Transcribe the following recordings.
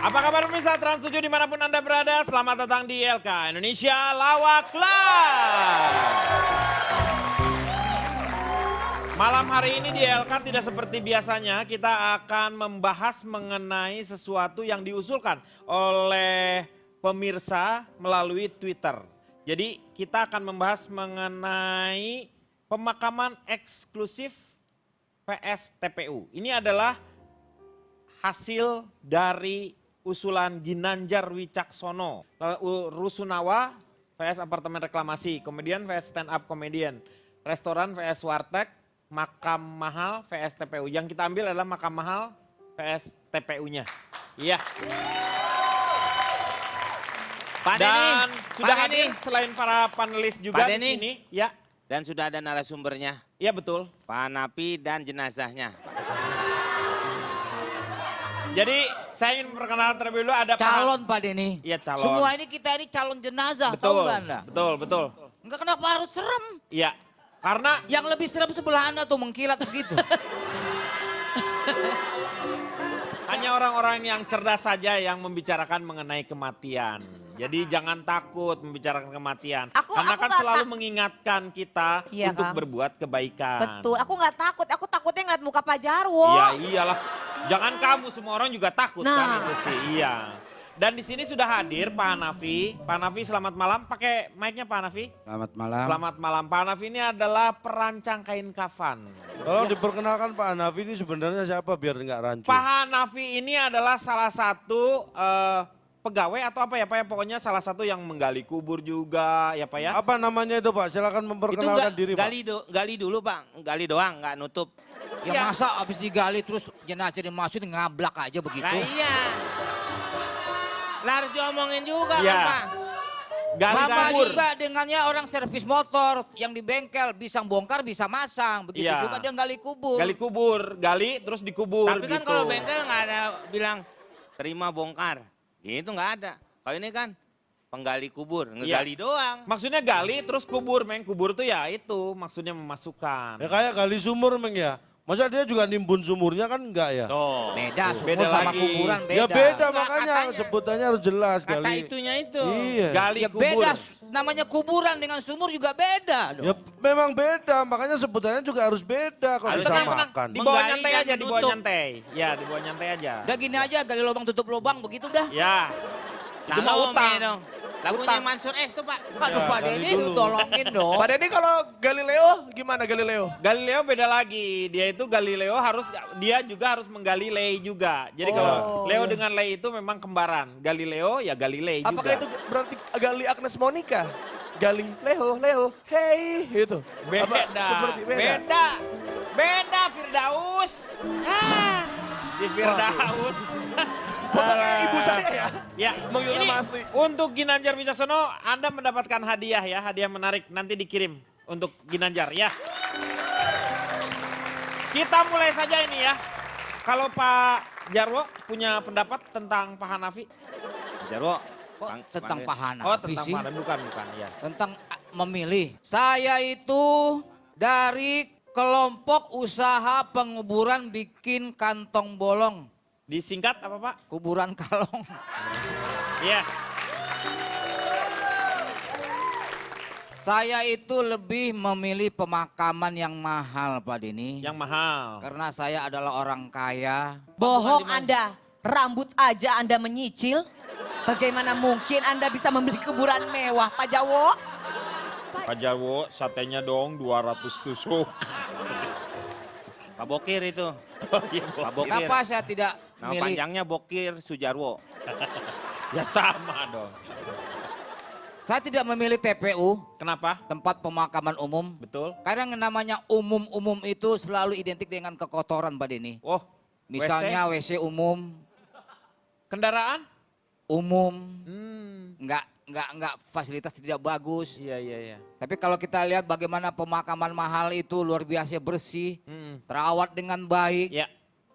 Apa kabar pemirsa Trans 7 dimanapun Anda berada? Selamat datang di LK Indonesia Lawak Live. Malam hari ini di LK tidak seperti biasanya, kita akan membahas mengenai sesuatu yang diusulkan oleh pemirsa melalui Twitter. Jadi kita akan membahas mengenai pemakaman eksklusif PS TPU. Ini adalah hasil dari usulan Ginanjar Wicaksono, Rusunawa vs Apartemen Reklamasi, Komedian vs Stand Up Komedian, Restoran vs Warteg, Makam Mahal vs TPU. Yang kita ambil adalah Makam Mahal vs TPU-nya. Iya. Pak Dan Denny, sudah Pak hadir Denny. selain para panelis juga Pak di Denny. sini. Ya, Dan sudah ada narasumbernya, iya betul. Pak Napi dan jenazahnya. Jadi saya ingin memperkenalkan terlebih dulu ada Calon Pak Denny. Iya calon. Semua ini kita ini calon jenazah, tahu Betul, nggak Anda? betul, betul. Enggak, kenapa harus serem? Iya, karena Yang lebih serem sebelah Anda tuh mengkilat begitu. hanya orang-orang yang cerdas saja yang membicarakan mengenai kematian. Jadi jangan takut membicarakan kematian. Karena kan nggak selalu mengingatkan kita Iya, untuk Kang. berbuat kebaikan. Betul, aku nggak takut. Aku takutnya ngeliat muka Pak Jarwo. Iya iyalah. Jangan kamu, semua orang juga takut kan Nah. itu sih. Iya. Dan di sini sudah hadir Pak Hanafi. Pak Hanafi selamat malam. Pakai mic-nya Pak Hanafi. Selamat malam. Selamat malam. Pak Hanafi ini adalah perancang kain kafan. Kalau diperkenalkan Pak Hanafi ini sebenarnya siapa biar nggak rancu? Pak Hanafi ini adalah salah satu pegawai atau apa ya Pak ya, pokoknya salah satu yang menggali kubur juga ya Pak ya. Apa namanya itu Pak? Silakan memperkenalkan diri Pak. gali dulu Pak, gali doang nggak nutup. Ya Iya. masa habis digali terus jenazah dimasukin ngablak aja begitu. Nah iya. Lah harus diomongin juga Iya. kan Pak. Gali Sama kubur. juga dengannya orang servis motor yang di bengkel bisa bongkar bisa masang. Begitu Iya. juga dia gali kubur. Gali kubur, gali terus dikubur Tapi kan gitu. kalau bengkel nggak ada bilang terima bongkar. Gitu nggak ada. Kalau ini kan penggali kubur, ngegali doang. Maksudnya gali terus kubur, Meng. Kubur tuh ya itu maksudnya memasukkan. Ya kayak gali sumur Meng ya. Masa dia juga nimbun sumurnya kan enggak ya? Tuh. Beda, sumur Beda sama lagi. kuburan beda. Ya beda Nggak, makanya katanya. sebutannya harus jelas Kata gali. itunya itu. Iya. Gali Ya kubur. beda, namanya kuburan dengan sumur juga beda. Ya memang beda, makanya sebutannya juga harus beda kalau Harus tenang, disamakan. Di bawah Menggali nyantai dan aja, di bawah menutup. nyantai. Ya, di bawah nyantai aja. Udah gini aja gali lubang tutup lubang begitu dah. Ya. Itu mah Salome utang. dong. Lagunya Utang. Mansur S tuh Pak. Aduh Ya, Pak gali Denny dulu. tolongin dong. Pak Denny kalau Galileo gimana Galileo? Galileo beda lagi. Dia itu Galileo dia juga harus menggali Lei juga. Jadi kalau Leo dengan Lei itu memang kembaran. Galileo ya Galilei juga. Apakah itu berarti Gali Agnes Monica? Leo, hey, gitu. Beda. Apa, seperti beda. Beda. Beda Firdaus. Ah, si Firdaus. Pokoknya ibu saya ya. Ya, Manggil ini nama asli. untuk Ginanjar Wicaksono, Anda mendapatkan hadiah ya, hadiah menarik nanti dikirim untuk Ginanjar ya. Kita mulai saja ini ya. Kalau Pak Jarwo punya pendapat tentang Pak Hanafi? Jarwo. Kok tentang Pak Hanafi Oh tentang sih? Pak Hanafi, bukan ya. Tentang memilih. Saya itu dari kelompok usaha penguburan bikin kantong bolong. Disingkat apa Pak? Kuburan kalong. Iya. Saya itu lebih memilih pemakaman yang mahal Pak Denny. Yang mahal. Karena saya adalah orang kaya. Bohong Anda, rambut aja Anda menyicil. Bagaimana mungkin Anda bisa membeli kuburan mewah Pak Jarwo? Pak Jarwo, satenya dong 200 tusuk. Pak Bokir itu. Pak Bokir. Kenapa saya tidak Nama milih? panjangnya Bokir Sujarwo. Ya sama dong. Saya tidak memilih TPU, Kenapa? tempat pemakaman umum. Betul. Karena yang namanya umum-umum itu selalu identik dengan kekotoran Pak Denny. Oh, Misalnya WC umum, kendaraan? umum, Hmm. nggak fasilitas tidak bagus. Iya, iya, iya. Tapi kalau kita lihat bagaimana pemakaman mahal itu luar biasa bersih, Hmm. terawat dengan baik, Ya.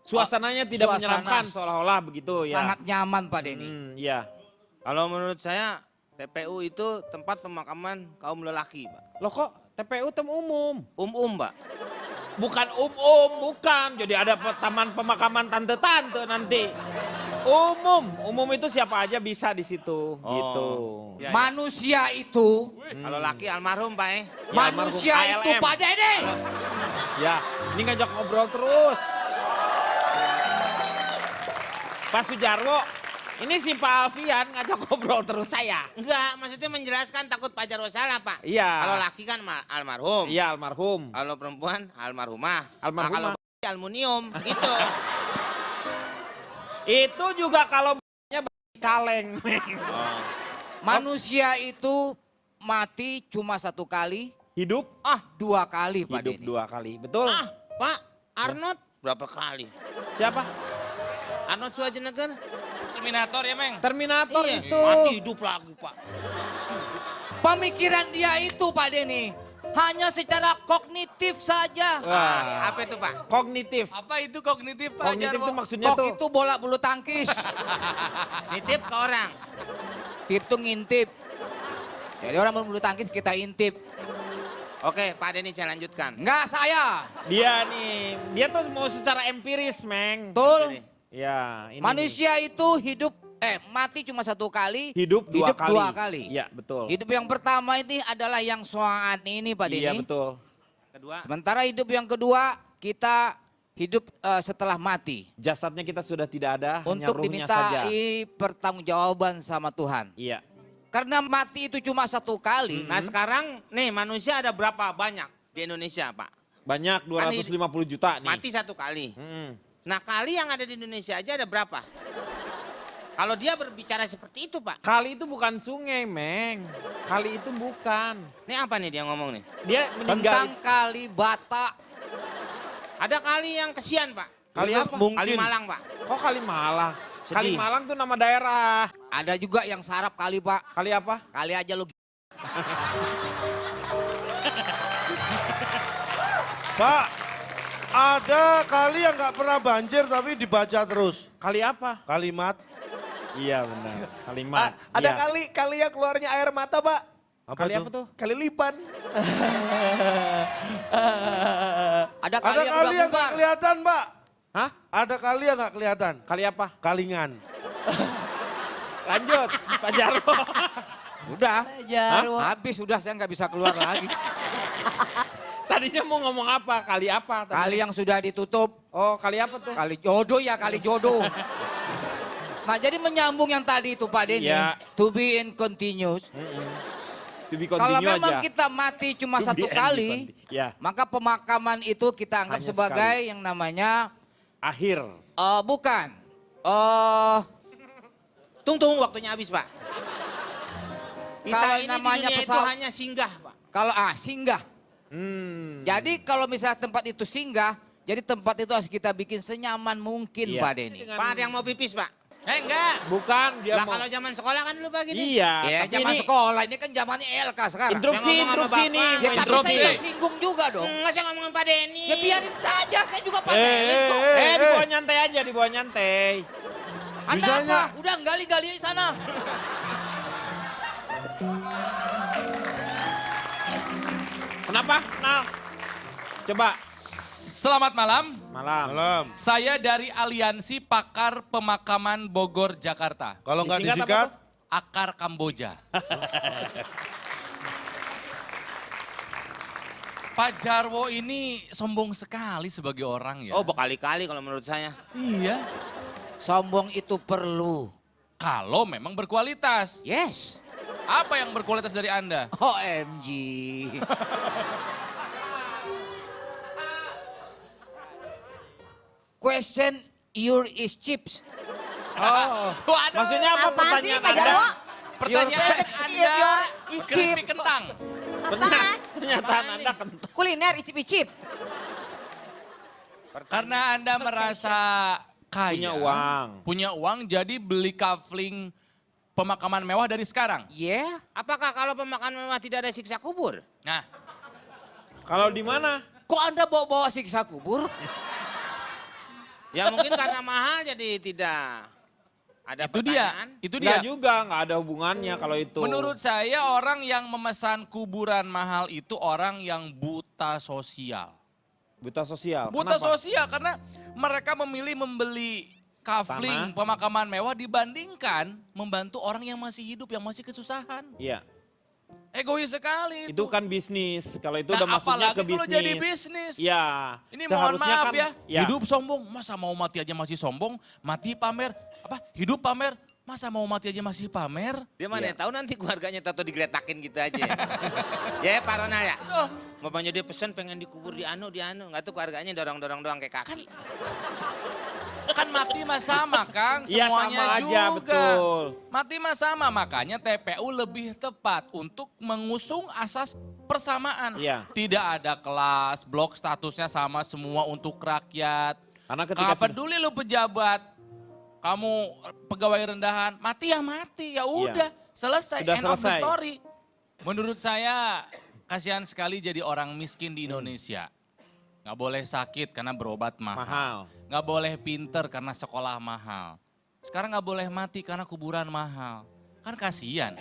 Suasananya tidak suasana menyeramkan seolah-olah begitu ya. sangat nyaman Pak Denny. Iya. Kalau menurut saya TPU itu tempat pemakaman kaum lelaki Pak. Loh kok TPU tem umum? Pak. Bukan bukan. Jadi ada taman pemakaman tante-tante nanti. Umum itu siapa aja bisa di situ, gitu. Ya, ya. Manusia itu, Kalau laki almarhum Pak Ya, manusia almarhum itu ALM. Pak Dede. Ya, ini ngajak ngobrol terus. Pak Sujarwo, ini si Pak Alfian ngajak ngobrol terus saya. Enggak, maksudnya menjelaskan takut Pak Jarwo salah Pak. Iya. Kalau laki kan almarhum. Iya, almarhum. Kalau perempuan almarhumah. Almarhumah. Nah, kalau aluminium gitu. Itu juga kalau nya kaleng. Manusia itu mati cuma 1 kali, Hidup 2 kali Pak hidup Denny. 2 kali, betul? Pak Arnold berapa kali? Siapa? Arnold Schwarzenegger? Terminator ya, Meng? Terminator Iya, itu. mati hidup lagi Pak. Pemikiran dia itu Pak Denny hanya secara kognitif saja. Wah, Apa itu Pak? kognitif. Apa itu kognitif, Pak Kognitif Jarwo? itu maksudnya Kok tuh. itu bola bulu tangkis. Nitip ke orang. Tip tuh ngintip. Jadi orang bulu tangkis kita intip. Oke, Pak Denny saya lanjutkan. Enggak saya. Dia nih, dia tuh mau secara empiris, Meng. Betul. Ya, ini Manusia itu mati cuma 1 kali. hidup 2 kali. 2 kali. Iya, betul. Hidup yang pertama ini adalah yang saat ini Pak Denny. Iya, betul. Kedua. Sementara hidup yang kedua kita hidup setelah mati. Jasadnya kita sudah tidak ada, hanya Untuk ruhnya saja. dimintai pertanggungjawaban sama Tuhan. Iya. Karena mati itu cuma 1 kali. Nah sekarang nih manusia ada berapa banyak di Indonesia Pak? Banyak 250 juta nih. Mati 1 kali. Mm-mm. Nah kali yang ada di Indonesia aja ada berapa? Kalau dia berbicara seperti itu Pak. Kali itu bukan sungai, Meng. Kali itu bukan. Ini apa nih dia ngomong nih? Dia meninggal. Tentang kali Batak. Ada kali yang kesian Pak. Kali apa? Mungkin. Kali Malang Pak. Oh, Kali Malang. Sedih. Kali Malang tuh nama daerah. Ada juga yang sarap kali Pak. Kali apa? Kali aja lu. Pak, ada kali yang nggak pernah banjir tapi dibaca terus. Kali apa? Kalimat. Iya benar. Kalimat. Ada Iya. kali yang keluarnya air mata, Pak. Apa Kali tuh? apa tuh? Kali lipan. Ada kali Ada yang kali udah yang nggak bubar. kelihatan, Pak. Hah? Ada kali yang nggak kelihatan. Kali apa? Kalingan. Lanjut, Pak Jarwo. Udah. Jarwo. Habis udah saya nggak bisa keluar lagi. Tadinya mau ngomong apa? Kali apa? tadi? Kali yang sudah ditutup. Oh, kali apa tuh? Kali jodoh ya, kali jodoh. Nah jadi menyambung yang tadi itu Pak Denny. Iya. To be in continuous. To be Kalau continue memang aja. kita mati cuma To 1 be and kali, be conti- Ya, maka pemakaman itu kita anggap Hanya sebagai yang namanya akhir. bukan. Tunggu waktunya habis Pak. Kita Kalau ini namanya di dunia itu pesawat- hanya singgah Pak. Kalau singgah. Hmm. Jadi kalau misalnya tempat itu singgah, jadi tempat itu harus kita bikin senyaman mungkin Iya. Pak Denny. Dengan- Pak ada yang mau pipis Pak? Enggak. Bukan, dia Lah mau. kalau zaman sekolah kan lu Pak gini. Iya, Ya tapi zaman ini sekolah ini kan zamannya LK sekarang. interupsi, Saya ngomong sama interupsi Bapak. nih. Ya, tapi interupsi. saya tersinggung juga dong. Enggak saya ngomongin Pak Denny. Ya biarin saja, saya juga panelis kok. Dibawa nyantai aja, dibawa nyantai. Anda bisanya- apa? Udah gali-gali di sana. Kenapa? Nal. Coba. Selamat malam. Malam. Malam. Saya dari Aliansi Pakar Pemakaman Bogor, Jakarta. Kalau nggak Disingkat apa disikat, Akar Kamboja. Pak Jarwo ini sombong sekali sebagai orang ya. Oh berkali-kali kalau menurut saya. Iya. Sombong itu perlu. Kalau memang berkualitas. Yes. Apa yang berkualitas dari Anda? OMG. Question your is chips. Oh. Waduh. Maksudnya apa Apa sih pertanyaan Pak Anda? Jarwo? Pertanyaan Anda your is keripik cheap. kentang. Pernyataan Anda kentang. Kuliner icip-icip. Karena Anda merasa kaya. Punya uang. Punya uang jadi beli kafling pemakaman mewah dari sekarang. Yeah. Apakah kalau pemakaman mewah tidak ada siksa kubur? Nah, Kalau di mana? Kok Anda bawa-bawa siksa kubur? Ya mungkin karena mahal jadi tidak ada itu dia. pertanyaan. Itu Enggak dia. juga, enggak ada hubungannya kalau itu. Menurut saya orang yang memesan kuburan mahal itu orang yang buta sosial. Buta sosial. Buta Kenapa? sosial karena mereka memilih membeli kafling pemakaman mewah dibandingkan membantu orang yang masih hidup, yang masih kesusahan. Iya. Egois sekali Itu kan bisnis. Kalau itu Nah, udah masuknya apalagi ke bisnis. kalau jadi bisnis. Iya. Ini mohon Seharusnya maaf kan- ya, hidup sombong, masa mau mati aja masih sombong, mati pamer, hidup pamer, masa mau mati aja masih pamer. Dia mana tahu nanti keluarganya tato digeletakin gitu aja. Ya Pak Ronald ya. Oh, Bapaknya dia pesan pengen dikubur di anu. Nggak tuh keluarganya dorong-dorong doang kayak kaki. kan mati mah sama Kang, Iya, semuanya sama juga. aja, betul. Mati mah sama, makanya TPU lebih tepat untuk mengusung asas persamaan. Iya. Tidak ada kelas, blok statusnya sama semua untuk rakyat. Karena ketika Nggak peduli lu pejabat, kamu pegawai rendahan, mati ya mati, ya udah selesai, Sudah end of the selesai. story. Menurut saya kasihan sekali jadi orang miskin di Indonesia. Nggak boleh sakit karena berobat mahal. Nggak boleh pinter karena sekolah mahal. Sekarang nggak boleh mati karena kuburan mahal. Kan kasihan.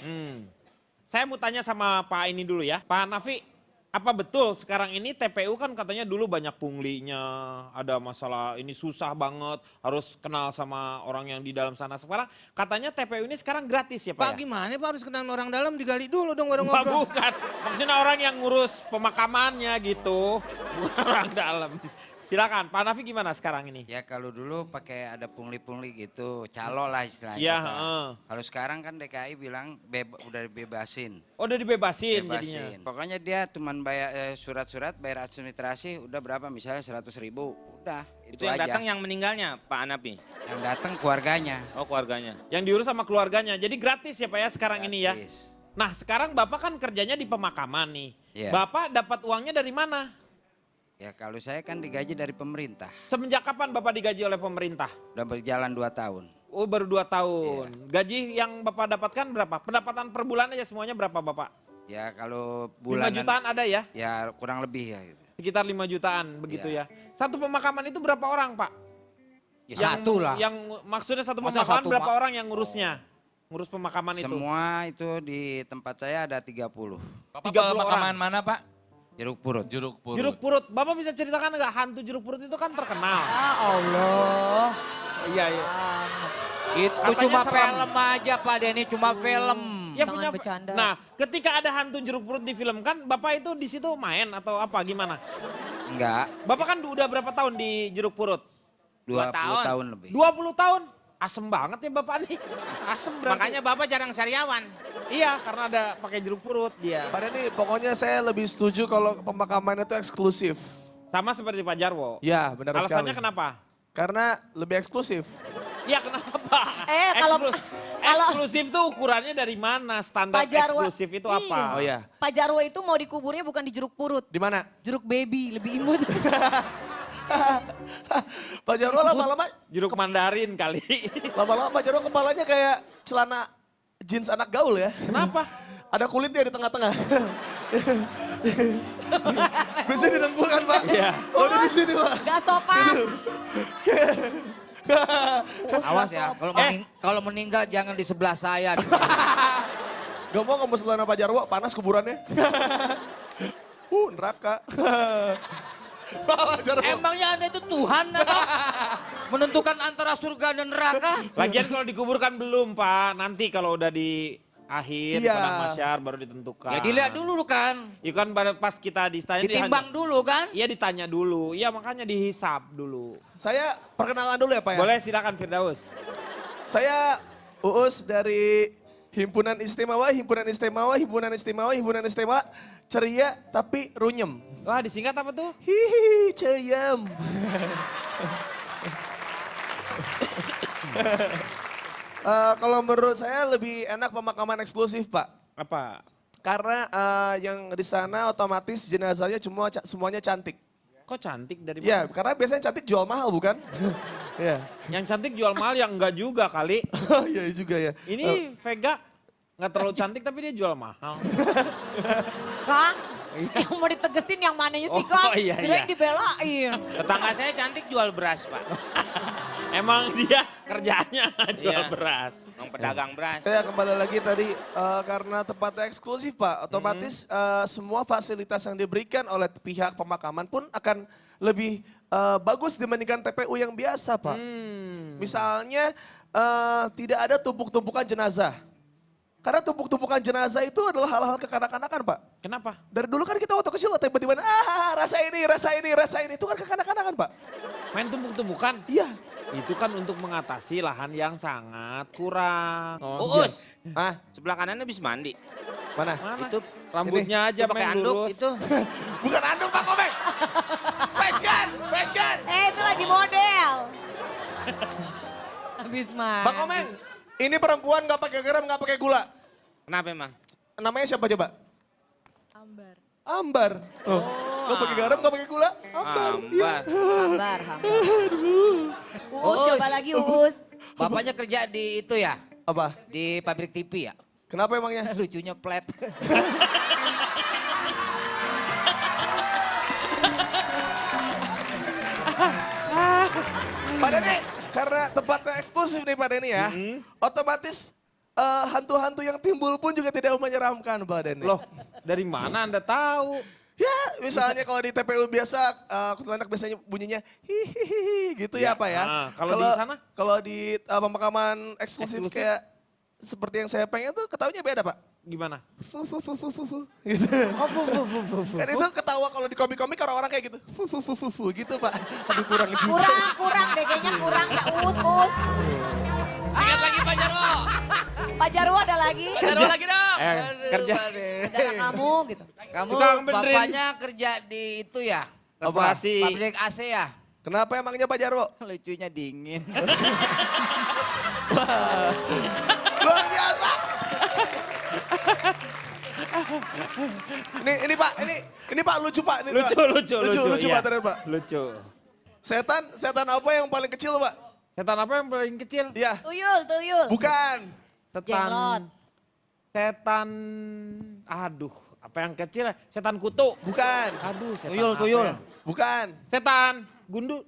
Saya mau tanya sama Pak ini dulu ya. Pak Nafi, apa betul sekarang ini TPU kan katanya dulu banyak punglinya, ada masalah ini susah banget, harus kenal sama orang yang di dalam sana. Sekarang katanya TPU ini sekarang gratis ya Pak Pak ya? gimana Pak harus kenal orang dalam digali dulu dong baru Pak, ngobrol. bukan, maksudnya orang yang ngurus pemakamannya gitu, bukan orang dalam. Silakan, Pak Nafi gimana sekarang ini? Ya kalau dulu pakai ada pungli-pungli gitu, calo lah istilahnya. Iya, Pak. heeh. Kalau sekarang kan DKI bilang udah dibebasin. Oh, udah dibebasin jadinya. Bebasin. Pokoknya dia cuman bayar surat-surat, bayar administrasi, udah berapa misalnya 100.000, udah itu Itu yang aja. datang yang meninggalnya Pak Anapi. Yang datang keluarganya. Oh keluarganya. Yang diurus sama keluarganya, jadi gratis ya Pak ya sekarang ini ya? Gratis. Nah sekarang Bapak kan kerjanya di pemakaman nih. Iya. Bapak dapat uangnya dari mana? Ya kalau saya kan digaji dari pemerintah, Semenjak kapan Bapak digaji oleh pemerintah? udah berjalan 2 tahun. Oh baru 2 tahun. Iya. Gaji yang Bapak dapatkan berapa? Pendapatan per bulan aja semuanya berapa Bapak? Ya kalau 5 bulanan, jutaan ada ya? ya kurang lebih ya. Sekitar 5 jutaan begitu Iya. ya. Satu pemakaman itu berapa orang Pak? Ya satu lah. Yang maksudnya satu Masa pemakaman satu berapa mak- orang yang ngurusnya? Ngurus pemakaman itu? Semua itu di tempat saya ada 30. Bapak 30 pemakaman orang. mana Pak? Jeruk purut. Jeruk purut. Jeruk purut. Bapak bisa ceritakan nggak hantu jeruk purut itu kan terkenal? Ya Allah. Iya, iya. Itu Katanya cuma serem. film aja Pak Denny, cuma film. Ya, Jangan punya. bercanda. Nah, ketika ada hantu jeruk purut di film kan, Bapak itu di situ main atau apa gimana? Enggak, Bapak kan udah berapa tahun di jeruk purut? 20 tahun. tahun lebih. 20 tahun. Asem banget ya Bapak nih. Asem berarti. Makanya Bapak jarang sariawan. Iya, karena ada pakai jeruk purut dia. Pak Denny, pokoknya saya lebih setuju kalau pemakaman itu eksklusif. Sama seperti Pak Jarwo. Ya, benar Alasannya sekali. kenapa? Karena lebih eksklusif. Iya kenapa Pak? Kalau- Eksklusif tuh ukurannya dari mana? Standar Pak Jarwo. eksklusif itu apa? Oh iya. Pak Jarwo itu mau dikuburnya bukan di jeruk purut, Di mana? jeruk baby, lebih imut. Pak Jarwo lama-lama Jeruk Mandarin kali. lama-lama Pak Jarwo kepalanya kayak celana jeans anak gaul ya. Kenapa? Ada kulitnya di tengah-tengah. Bisa didengkul kan Pak? Iya. Oh di sini Pak. Gak sopan. Awas ya, kalau meninggal jangan di sebelah saya. Gak mau kamu celana Pak Jarwo, panas kuburannya. Neraka. Pak Jarwo. Emangnya Anda itu Tuhan atau menentukan antara surga dan neraka? Lagian kalau dikuburkan belum Pak. Nanti kalau udah di akhir, di Iya. padang masyar baru ditentukan. Ya dilihat dulu kan, Iya kan pas kita ditanya. ditimbang dulu kan. Iya ditanya dulu. Iya makanya dihisap dulu. Saya perkenalan dulu ya Pak ya. Boleh silakan Firdaus. Saya Uus dari Himpunan Istimewa, Himpunan Istimewa, Himpunan Istimewa, Himpunan Istimewa. Ceria tapi runyem. Wah disingkat apa tuh? Hihi, ceyem. Kalau menurut saya lebih enak pemakaman eksklusif Pak. Apa? Karena yang di sana otomatis jenazahnya semuanya cantik. Kok cantik dari mana? Ya, karena biasanya cantik jual mahal bukan? Iya. Yang cantik jual mahal yang enggak juga kali. Iya juga ya. Ini Vega nggak terlalu cantik tapi dia jual mahal. Kang, yang mau ditegesin yang mananya sih Oh, Kang? iya, Kirain iya. dibelain. Tetangga saya cantik jual beras Pak. Emang dia kerjanya jual Iya. beras. Emang pedagang beras. Saya kembali lagi tadi karena tempatnya eksklusif Pak, otomatis semua fasilitas yang diberikan oleh pihak pemakaman pun akan lebih bagus dibandingkan TPU yang biasa Pak. Misalnya tidak ada tumpuk-tumpukan jenazah. Karena tumpuk-tumpukan jenazah itu adalah hal-hal kekanak-kanakan Pak. Kenapa? Dari dulu kan kita waktu kecil tiba-tiba rasa ini. Itu kan kekanak-kanakan Pak. Main tumpuk-tumpukan? Iya. Itu kan untuk mengatasi lahan yang sangat kurang. Uus, Ah, sebelah kanannya bisa mandi. mana? Mana? Itu Rambutnya aja Itu pakai main anduk lurus. itu. Bukan anduk Pak Komeng. Fashion. Itu lagi model. Habis mah. Pak Komeng, ini perempuan nggak pakai garam, nggak pakai gula. Kenapa emang? Namanya siapa coba? Ambar. Ambar. Oh. Nggak pakai garam, nggak pakai gula. Ambar. Iya. Ambar. Hambar. Uus, coba lagi Uus. Bapaknya kerja di itu ya, Apa? di pabrik TV ya. Kenapa emangnya? Lucunya plat. Pak Denny, karena tempatnya eksklusif nih Pak Denny ya, otomatis hantu-hantu yang timbul pun juga tidak menyeramkan Pak Denny. Loh, dari mana Anda tahu? Ya, misalnya kalau di TPU biasa, kuntilanak biasanya bunyinya hihihi gitu ya, Ya, Pak ya. kalau di sana? Kalau di pemakaman eksklusif Eksklusif? kayak seperti yang saya pengen tuh ketawanya beda Pak. Gimana? Fu, fu, fu, fu, fu, fu, gitu. Kan itu ketawa kalau di komik-komik orang-orang kayak gitu. Fu, fu, fu, fu, fu, gitu Pak. Aduh kurang juga. Kurang deh kayaknya kurang ya Uus. Singkat lagi Pak Jarwo. Pak Jarwo ada lagi. Pak Jarwo lagi dong. Kerja. Ada kamu gitu. Kamu Suka benerin. bapaknya kerja di itu ya, Reparasi. pabrik AC ya. Kenapa emangnya Pak Jarwo? Lucunya dingin. Luar biasa. Ini Pak, ini Pak lucu Pak. Ini, Lucu, Pak. lucu, Lucu iya. Pak ternyata Pak. Lucu. Setan apa yang paling kecil Pak? Setan apa yang paling kecil? Iya. Tuyul. Bukan. Jenglot. Setan, aduh, apa yang kecil? Setan kutu. Bukan. Aduh, setan Tuyul. apa ya? Bukan. Setan gundu.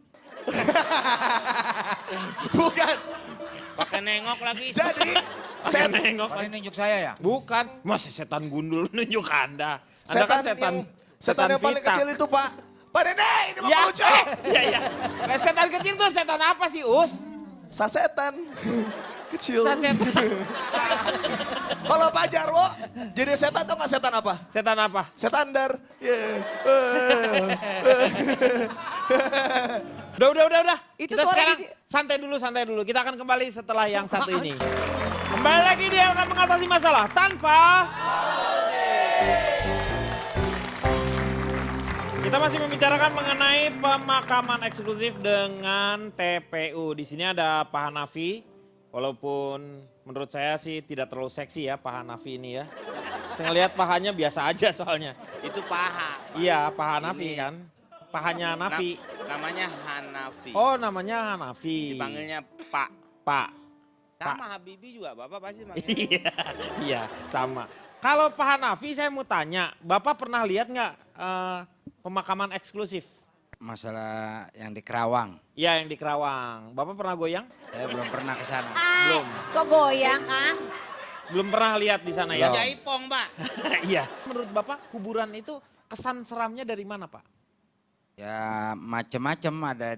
Bukan. Pakai nengok lagi. Jadi Saya set, nengok. Pak ini nunjuk saya ya. Bukan, masih setan gundul nunjuk Anda. Anda kan setan yang paling pitak. kecil itu Pak. Pak Dede, ini Bapak Ya, lucu. iya, iya. Nah, setan kecil tuh setan apa sih, Us? Sasetan. Kecil. Setan. Kalau Pak Jarwo jadi setan tau gak setan apa? Setan apa? Setandar. Yeah. Udah. Itu Kita suara sekarang di- santai dulu. Kita akan kembali setelah yang satu ini. Kembali lagi dia akan mengatasi masalah tanpa... Kita masih membicarakan mengenai pemakaman eksklusif dengan TPU. Di sini ada Pak Hanafi, walaupun menurut saya sih tidak terlalu seksi ya Pak Hanafi ini ya. Saya ngelihat pahanya biasa aja soalnya. Itu paha. Iya Pak Hanafi Ini. kan. Pahanya Hanafi. Namanya Hanafi. Oh namanya Hanafi. Dipanggilnya Pak. Pak. Sama Habibie juga, Bapak pasti manggil. Iya sama. Kalau Pak Hanafi saya mau tanya, Bapak pernah lihat nggak pemakaman eksklusif? Masalah yang di Kerawang, Iya yang di Kerawang. Bapak pernah goyang? saya belum pernah ke sana. Belum. Kok goyang Kang? Belum pernah lihat di sana ya? Jaipong, Pak. Iya. Menurut Bapak kuburan itu kesan seramnya dari mana Pak? Ya macem-macem ada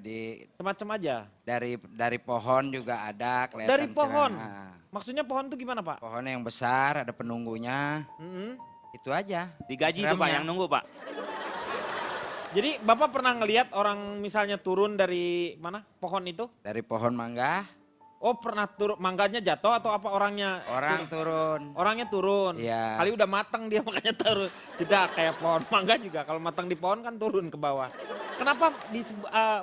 Semacam aja. dari pohon juga ada kelihatan. Dari pohon? cerah. Maksudnya pohon itu gimana Pak? Pohon yang besar ada penunggunya, Mm-mm. itu aja. Digaji itu Pak Seremnya. yang nunggu Pak. Jadi Bapak pernah ngelihat orang misalnya turun dari mana pohon itu? Dari pohon mangga, Oh pernah turun, mangganya jatuh atau apa orangnya? orang turun. Orangnya turun. Iya. Kali udah matang dia makanya turun. Jeda kayak pohon mangga juga. Kalau matang di pohon kan turun ke bawah. Kenapa di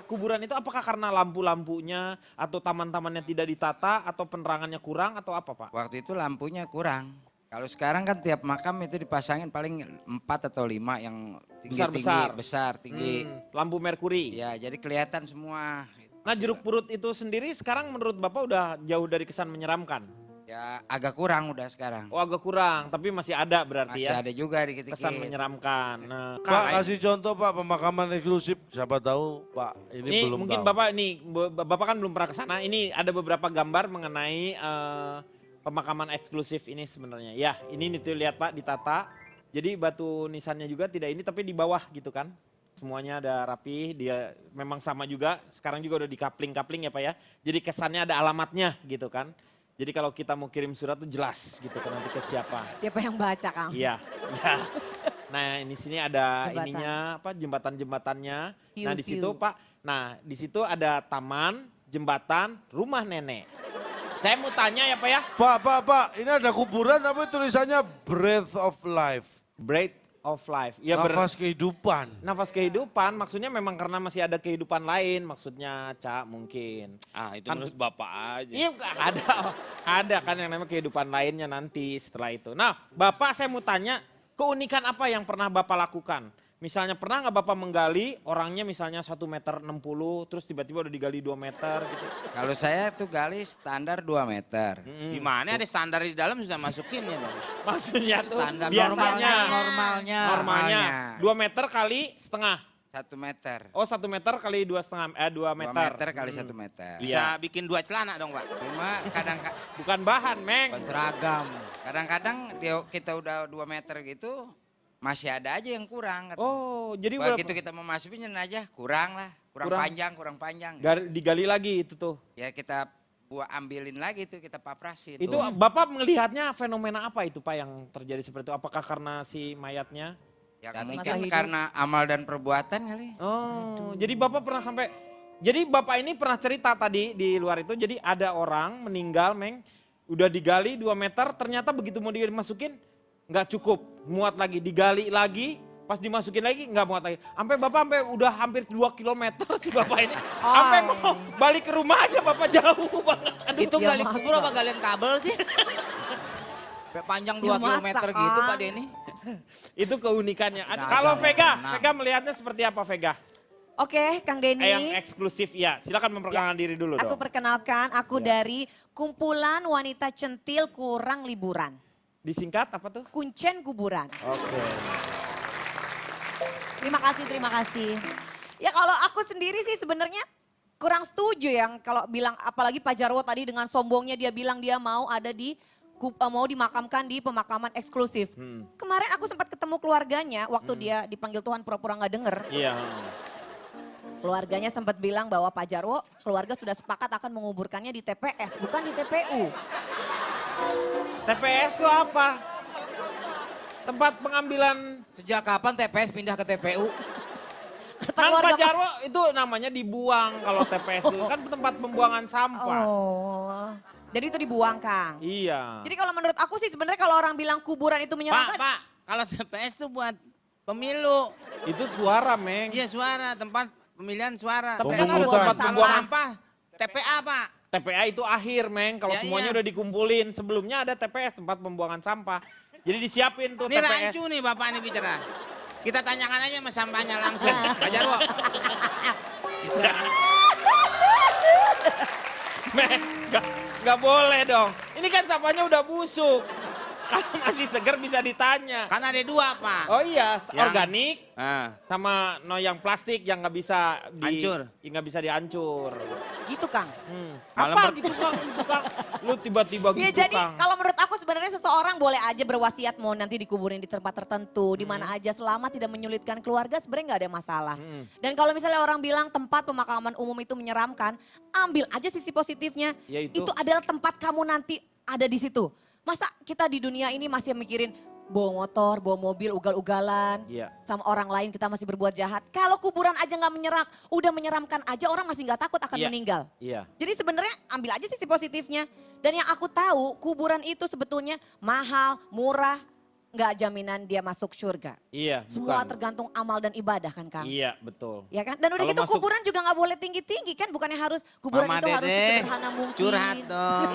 kuburan itu apakah karena lampu-lampunya atau taman-tamannya tidak ditata atau penerangannya kurang atau apa Pak? Waktu itu lampunya kurang. Kalau sekarang kan tiap makam itu dipasangin paling 4 atau 5 yang Besar-besar. besar, tinggi. Lampu merkuri. Ya, jadi kelihatan semua. Nah jeruk purut itu sendiri sekarang menurut Bapak udah jauh dari kesan menyeramkan. Ya agak kurang udah sekarang. Oh agak kurang, tapi masih ada berarti Masih ya. ada juga dikit-dikit. Kesan menyeramkan. Nah, Pak kasih contoh Pak pemakaman eksklusif. Siapa tahu Pak ini ini belum mungkin tahu. Bapak Bapak kan belum pernah ke sana. Ini ada beberapa gambar mengenai pemakaman eksklusif ini sebenarnya. Ya, ini nih tuh lihat Pak ditata. Jadi batu nisannya juga tidak ini tapi di bawah gitu kan. Semuanya ada rapi, dia memang sama juga. Sekarang juga udah di-coupling ya Pak ya. Jadi kesannya ada alamatnya gitu kan. Jadi kalau kita mau kirim surat tuh jelas gitu kan nanti ke siapa. Siapa yang baca, Kang? Iya, iya. Nah, ini sini ada Jembatan. ininya apa jembatan-jembatannya. Nah, di situ View-view. Pak. Nah, di situ ada taman, jembatan, rumah nenek. Saya mau tanya ya Pak ya. Pak, ini ada kuburan tapi tulisannya Breath of Life. Breath of life. Ya Nafas kehidupan. nafas kehidupan maksudnya memang karena masih ada kehidupan lain maksudnya Cak mungkin. Ah itu Kan- menurut Bapak aja. Iya ada kan yang namanya kehidupan lainnya nanti setelah itu. Nah Bapak saya mau tanya keunikan apa yang pernah Bapak lakukan? Misalnya pernah nggak Bapak menggali orangnya misalnya 1,60 meter terus tiba-tiba udah digali 2 meter gitu. Kalau saya tuh gali standar 2 meter. Gimana ada standar di dalam susah masukin ya Bang? Maksudnya tuh Standar biasanya normalnya. normalnya 2 meter kali setengah. 1 meter. Oh 1 meter kali 2 setengah 2 2 meter. meter kali 1 meter. Bisa bikin 2 celana dong Pak. Cuma Bukan bahan Meng. Seragam. kadang-kadang kita udah 2 meter gitu masih ada aja yang kurang. Oh jadi Begitu kita mau masukin aja kurang lah. Kurang panjang. digali lagi itu tuh. Ya kita ambilin lagi tuh kita paprasin. Itu Bapak melihatnya fenomena apa itu Pak yang terjadi seperti itu? Apakah karena si mayatnya? Ya Masa mungkin hidup. karena amal dan perbuatan kali. Oh, jadi Bapak pernah sampai, jadi Bapak ini pernah cerita tadi di luar itu, jadi ada orang meninggal Meng, udah digali 2 meter, ternyata begitu mau dimasukin, nggak cukup, muat lagi, digali lagi, pas dimasukin lagi nggak muat lagi. Sampai Bapak sampai udah hampir 2 kilometer si Bapak ini, sampai mau balik ke rumah aja Bapak jauh banget. Aduh. Itu ya gali masa. kubur apa galian kabel sih? Sampai panjang 2 Ya masa, kilometer gitu Kang. Pak Denny. Itu keunikannya. Nah, Kalau Vega, nah. Vega melihatnya seperti apa Vega? Oke, Kang Denny. Yang eksklusif ya, silakan memperkenalkan diri dulu Aku dong. perkenalkan, aku dari kumpulan wanita centil kurang liburan. Disingkat apa tuh? Kuncen kuburan. Oke. Terima kasih. Ya kalau aku sendiri sih sebenarnya kurang setuju yang kalau bilang, apalagi Pak Jarwo tadi dengan sombongnya dia bilang dia mau ada di mau dimakamkan di pemakaman eksklusif. Kemarin aku sempat ketemu keluarganya waktu dia dipanggil Tuhan pura-pura nggak denger. Iya. Keluarganya sempat bilang bahwa Pak Jarwo, keluarga sudah sepakat akan menguburkannya di TPS, bukan di TPU. TPS itu apa? Tempat pengambilan. Sejak kapan TPS pindah ke TPU? Kata Kan keluarga Pak Jarwo itu namanya dibuang kalau TPS itu kan tempat pembuangan sampah. Oh, jadi itu dibuang Kang. Iya. Jadi kalau menurut aku sih sebenarnya kalau orang bilang kuburan itu menyeramkan. Pak, kalau TPS itu buat pemilu. Itu suara Meng. Iya suara, tempat pemilihan suara. Tapi kan ada tempat tempat pembuangan sampah. sampah. TPA Pak. TPA itu akhir Meng kalau Ya, semuanya iya. udah dikumpulin. Sebelumnya ada TPS tempat pembuangan sampah. Jadi disiapin tuh Ini TPS. rancu nih Bapak ini bicara. Kita tanyakan aja sama sampahnya langsung. Pak Jarwo. Meng, nggak boleh dong. Ini kan sampahnya udah busuk. Kalau masih segar bisa ditanya. Kan ada 2 Pak. Oh iya, Yang- organik Ah, sama yang plastik yang nggak bisa Hancur. nggak bisa dihancur. Gitu Kang. Malam Apa gitu Kang? Gitu, Kang? Lu tiba-tiba Ya gitu jadi Kang. kalau menurut aku sebenarnya seseorang boleh aja berwasiat mau nanti dikuburin di tempat tertentu, di mana aja selama tidak menyulitkan keluarga sebenarnya nggak ada masalah. Dan kalau misalnya orang bilang tempat pemakaman umum itu menyeramkan, ambil aja sisi positifnya. Ya itu. Itu adalah tempat kamu nanti ada di situ. Masa kita di dunia ini masih mikirin bawa motor, bawa mobil, ugal-ugalan. Iya. Sama orang lain kita masih berbuat jahat. Kalau kuburan aja nggak udah menyeramkan aja orang masih nggak takut akan Iya. meninggal. Iya. Jadi sebenarnya ambil aja sisi positifnya. Dan yang aku tahu kuburan itu sebetulnya mahal, murah, nggak jaminan dia masuk surga. Iya, Semua bukan. tergantung amal dan ibadah kan Kang. Iya, betul. Ya kan? Dan udah Kalau gitu masuk- kuburan juga nggak boleh tinggi-tinggi kan. Bukannya harus kuburan Mama itu harus Dede, sesederhana mungkin. curhat dong.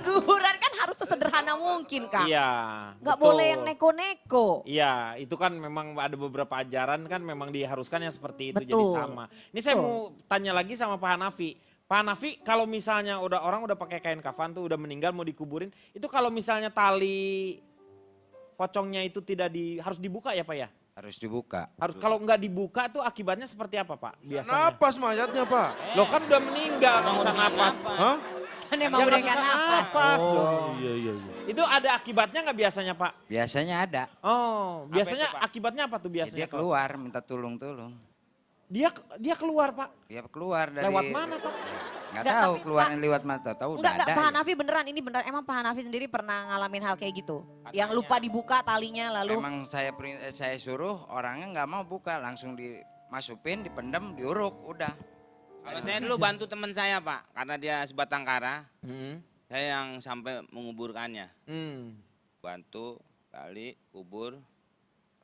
Kuburan kan harus sesederhana mungkin Kang. Iya. Nggak betul. boleh yang neko-neko. Iya, itu kan memang ada beberapa ajaran kan memang diharuskan yang seperti itu jadi Betul. sama. Ini saya Betul. mau tanya lagi sama Pak Hanafi. Pak Hanafi, kalau misalnya orang udah pakai kain kafan tuh udah meninggal mau dikuburin, itu kalau misalnya tali pocongnya itu harus dibuka ya Pak ya? Harus dibuka. Harus kalau nggak dibuka tuh akibatnya seperti apa Pak biasanya? Napas mayatnya Pak. Lo kan udah meninggal nggak bisa napas. Hah? Kan emang Ya udah nggak gak bisa napas. napas Oh dong. iya. Itu ada akibatnya nggak biasanya Pak? Biasanya ada. Oh, biasanya itu, Pak? akibatnya apa tuh Ya, biasanya? dia Pak? keluar minta tolong. Dia keluar Pak. Dia keluar dari... Lewat mana Pak? Nggak Nggak, tahu tapi, keluarnya lewat mana, tahu udah Enggak, ada. Pak ya. Hanafi beneran, ini beneran. Emang Pak Hanafi sendiri pernah ngalamin hal kayak gitu? Yang lupa dibuka talinya lalu... Emang saya suruh orangnya nggak mau buka, langsung dimasukin, dipendam, diuruk, udah. Kalau saya dulu bantu teman saya Pak, karena dia sebatang kara, Hmm. saya yang sampai menguburkannya. Hmm. Bantu, gali, kubur,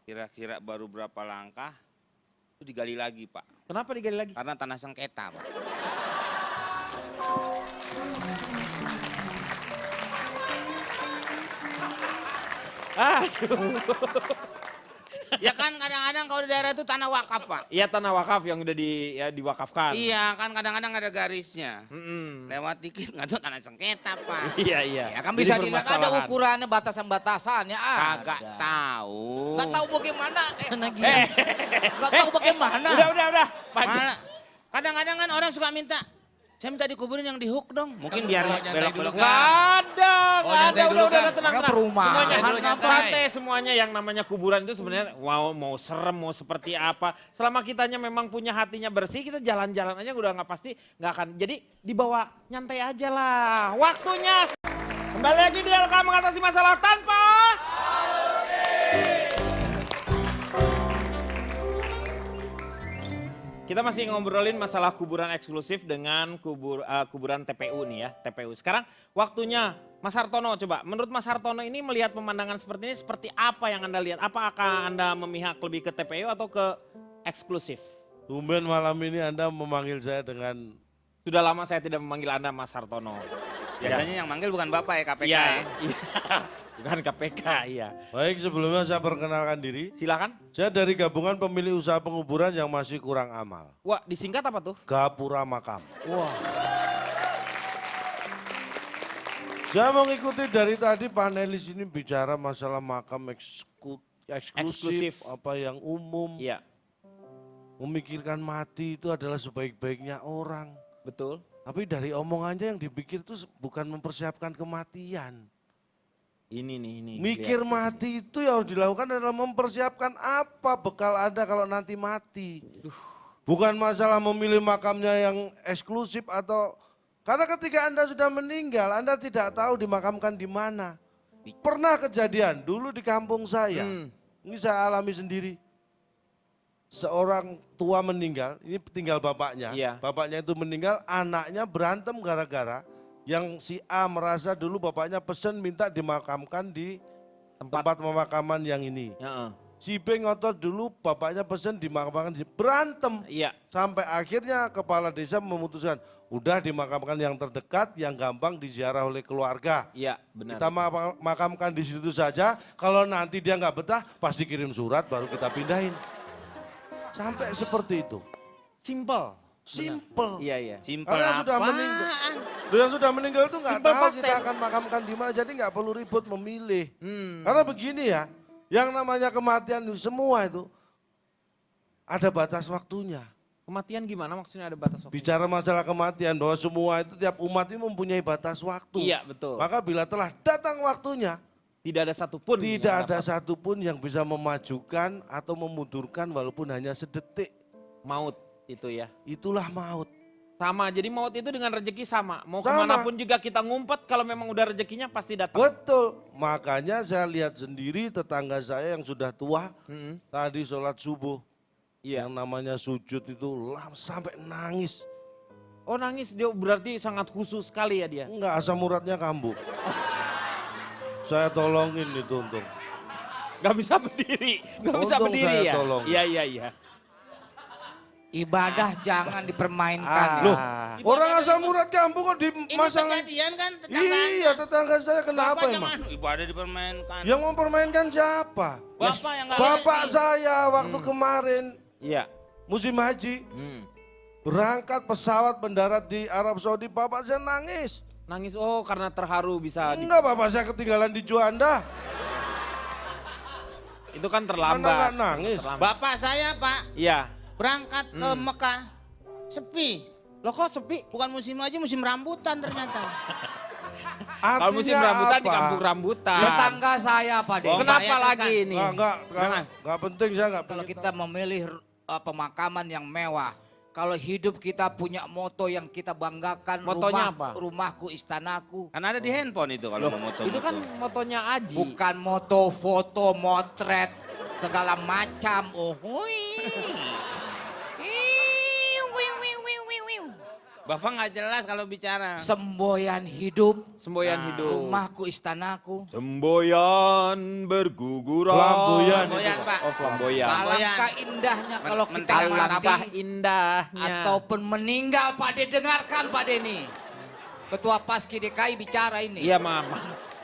kira-kira baru berapa langkah, itu digali lagi Pak. Kenapa digali lagi? Karena tanah sengketa Pak. Aduh. Ya kan kadang-kadang kalau di daerah itu tanah wakaf Pak. Iya tanah wakaf yang udah diwakafkan. Iya kan kadang-kadang ada garisnya. Mm-mm. Lewat dikit nggak tahu tanah sengketa Pak. Iya. Ya kan Jadi bisa dilihat ada permasalahan. ukurannya, batasan-batasannya. Kagak tahu. Nggak tahu bagaimana. Mana gila. Nggak tahu bagaimana. Udah. Pak. Malah, kadang-kadang kan orang suka minta, saya minta dikuburin yang di hook dong. Mungkin biar nyantai dulu, belok-belok. Nggak ada, Oh, nggak ada. nyantai dulu, Udah, kan? tenang. Karena perumahan. Semuanya Nyantai dulu, nyantai. santai semuanya yang namanya kuburan itu sebenarnya mau serem, mau seperti apa. Selama kitanya memang punya hatinya bersih, kita jalan-jalan aja udah nggak pasti nggak akan. Jadi dibawa nyantai aja lah. Waktunya. Kembali lagi di LK mengatasi masalah tanpa. Kita masih ngobrolin masalah kuburan eksklusif dengan kuburan TPU nih ya, TPU. Sekarang waktunya Mas Hartono coba. Menurut Mas Hartono ini melihat pemandangan seperti ini seperti apa yang Anda lihat? Apakah Anda memihak lebih ke TPU atau ke eksklusif? Tumben malam ini Anda memanggil saya dengan... Sudah lama saya tidak memanggil Anda Mas Hartono. Biasanya yang manggil bukan Bapak ya KPK Iya, ya. iya. Bukan KPK, iya. Baik, sebelumnya saya perkenalkan diri. Silakan. Saya dari gabungan pemilik usaha penguburan yang masih kurang amal. Wah, disingkat apa tuh? Gapura Makam. Wah. Saya mengikuti dari tadi panelis ini bicara masalah makam eksklusif, Eksklusif. apa yang umum. Iya, Memikirkan mati itu adalah sebaik-baiknya orang. betul. Tapi dari omongannya yang dipikir itu bukan mempersiapkan kematian. Ini nih. Mikir lihat. mati itu yang harus dilakukan adalah mempersiapkan apa bekal Anda kalau nanti mati. Bukan masalah memilih makamnya yang eksklusif atau... Karena ketika Anda sudah meninggal, Anda tidak tahu dimakamkan di mana. Pernah kejadian dulu di kampung saya, ini saya alami sendiri. Seorang tua meninggal, ini tinggal bapaknya. Iya. Bapaknya itu meninggal, anaknya berantem gara-gara yang si A merasa dulu bapaknya pesen minta dimakamkan di tempat pemakaman yang ini. Heeh. Si B ngotot dulu bapaknya pesen dimakamkan di berantem. Iya. Sampai akhirnya kepala desa memutuskan, udah dimakamkan yang terdekat, yang gampang diziarah oleh keluarga. Iya, benar. Kita makamkan di situ saja, kalau nanti dia nggak betah, pasti kirim surat baru kita pindahin. Sampai seperti itu. Simple. Simple. Iya. Simpel Karena sudah apaan? meninggal. Yang sudah meninggal itu nggak Simple tahu past kita tense. akan makamkan di mana, jadi nggak perlu ribut memilih. Karena begini ya, yang namanya kematian itu semua itu ada batas waktunya. Kematian gimana maksudnya ada batas waktu? Bicara masalah kematian bahwa semua itu tiap umat ini mempunyai batas waktu. Iya, betul. Maka bila telah datang waktunya, Tidak ada satupun. tidak yang ada dapat satupun yang bisa memajukan atau memundurkan walaupun hanya sedetik. maut itu ya. Itulah maut. Sama, jadi maut itu dengan rezeki sama. Mau Sama. kemanapun juga kita ngumpet, kalau memang udah rezekinya pasti datang. Betul. Makanya saya lihat sendiri tetangga saya yang sudah tua, Mm-mm. tadi sholat subuh. Iya. Yang namanya sujud itu sampai nangis. Oh nangis, dia berarti sangat khusus sekali ya dia. Enggak, asam uratnya kambuh. Saya tolongin itu untung. Gak bisa berdiri, gak bisa Untung berdiri saya ya. tolong. Iya. Ibadah jangan dipermainkan. Ah. Loh, orang asam urat kambuh kok di Ini masalah... kejadian kan tetangganya. Iya, tetangga saya kenapa Bapak emang? jangan ibadah dipermainkan. Yang mempermainkan siapa? Bapak yang nggak Bapak ngerti. saya waktu kemarin Iya. musim haji, Hmm. Berangkat pesawat mendarat di Arab Saudi, bapak saya nangis. Nangis, oh karena terharu bisa. Enggak, bapak saya ketinggalan di Juanda. Itu kan Mana terlambat. nggak nangis? Terlambat. Bapak saya Pak Iya. berangkat ke Mekah, sepi. Loh kok sepi? Bukan musim haji, musim rambutan ternyata. Kalau musim Artinya rambutan di apa? kampung rambutan. Tetangga saya Pak De. Oh, Kenapa Pak, ya, lagi kan? ini? Enggak penting, saya enggak Kalau pengen kita memilih pemakaman yang mewah, kalau hidup kita punya moto yang kita banggakan, Motonya apa? rumahku istanaku. Kan ada di handphone itu kalau mau moto. Itu kan motonya Aji. Bukan moto, foto, motret, segala macam. Oh, hui. Bapak nggak jelas kalau bicara. Semboyan hidup, Semboyan hidup. rumahku istanaku. Semboyan berguguran. Flamboyan. Flamboyan, Pak. Oh flamboyan. Alangkah indahnya kalau kita Mentega mati Alangkah indahnya. ataupun meninggal, Pak De, dengarkan Pak De nih. Ketua Paski DKI bicara ini. Iya maaf.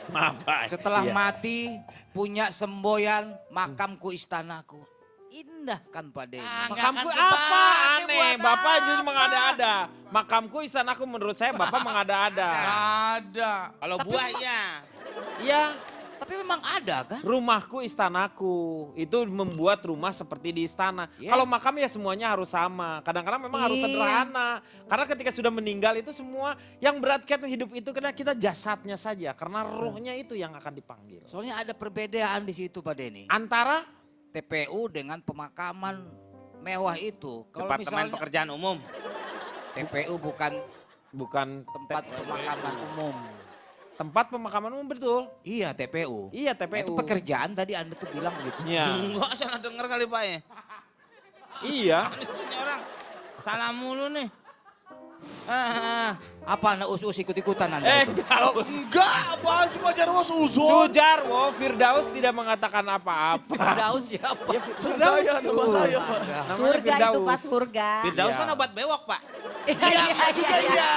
Maaf Pak. Setelah Iya. mati punya semboyan makamku istanaku. Indah kan Pak De. Makamku apa? Aneh. Bapak justru mengada-ada. Makamku istanaku menurut saya Bapak mengada-ada. Ada. Kalau buah ya. Iya. Tapi memang ada kan? Rumahku istanaku. Itu membuat rumah seperti di istana. Iya. Kalau makam ya semuanya harus sama. Kadang-kadang memang harus Iya. sederhana. Karena ketika sudah meninggal itu semua yang berat kan hidup itu karena kita jasadnya saja. Karena ruhnya itu yang akan dipanggil. Soalnya ada perbedaan di situ Pak Denny. Antara TPU dengan pemakaman mewah itu. Kalau Departemen misalnya Pekerjaan Umum. TPU bukan bukan tempat pemakaman umum. tempat pemakaman umum betul. Iya TPU. Iya Nah, TPU. itu pekerjaan tadi Anda tuh bilang gitu. Iya. Enggak salah denger kali Pak ya. Iya. Ini orang salah mulu nih. Apa Anda us-us ikut-ikutan Anda itu? Kalau Enggak, apaan sih Pak Jarwo suzon? Sujarwo Firdaus tidak mengatakan apa-apa. Firdaus siapa? Ya, Saya, nama saya Pak. Namanya Surga itu Firdaus. Pak, surga. Firdaus Iya. kan obat bewok Pak. Iya.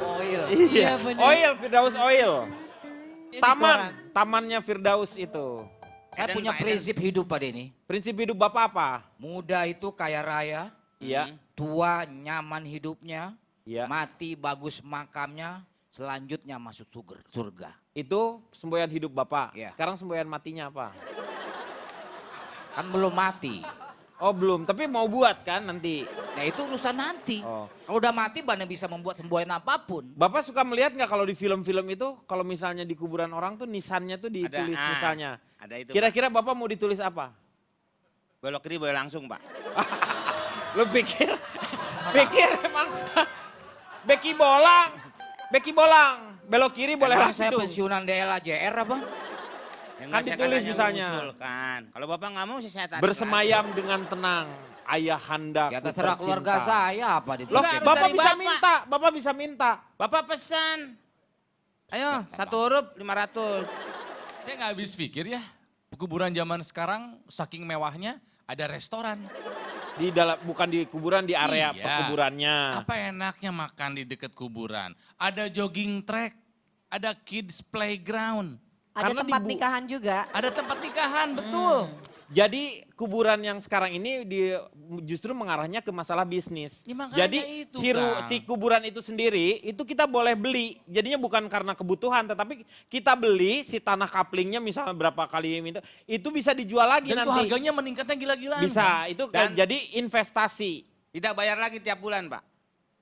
Oil. Iya, bener. oil Firdaus oil. Ini Taman, koran. tamannya Firdaus itu. Saya Eden, punya Pak Eden. prinsip hidup Pak Denny. Prinsip hidup Bapak apa? Muda itu kaya raya, Iya, tua nyaman hidupnya, iya. mati bagus makamnya, selanjutnya masuk surga. Itu semboyan hidup Bapak. Iya. Sekarang semboyan matinya apa? Kan belum mati. Oh belum, tapi mau buat kan nanti. Nah itu urusan nanti. Oh. Kalau udah mati mana bisa membuat semboyan apapun. Bapak suka melihat nggak kalau di film-film itu, kalau misalnya di kuburan orang tuh nisannya tuh ditulis Ada, misalnya. Ada itu. Pak. Kira-kira Bapak mau ditulis apa? Belok kiri boleh langsung Pak. Lu pikir emang Beki bolang, belok kiri boleh Emang saya langsung. pensiunan DLAJR apa? Ya, Kan nggak, saya ditulis katanya misalnya. mengusulkan. Kalau Bapak nggak mau saya tarik. Bersemayam dengan tenang, ayahanda. Ya terserah keluarga saya apa di Loh, Enggak, harus Bapak dari bisa Bapak. minta, Bapak bisa minta. Bapak pesan. Ayo, satu huruf 500. Saya nggak habis pikir ya. Kuburan zaman sekarang saking mewahnya ada restoran. Di dalam bukan di kuburan, di area Iya. pekuburannya. Apa enaknya makan di dekat kuburan? Ada jogging track, ada kids playground, Ada Karena tempat di bu- nikahan juga. ada tempat nikahan, betul. Jadi kuburan yang sekarang ini justru mengarahnya ke masalah bisnis. Ya, makanya Jadi itu, si, Kang. si kuburan itu sendiri itu kita boleh beli. Jadinya bukan karena kebutuhan, tetapi kita beli si tanah kaplingnya misalnya berapa kali itu bisa dijual lagi Dan itu nanti. harganya meningkatnya gila-gilaan. Bisa, itu Dan- jadi investasi. Tidak bayar lagi tiap bulan Pak.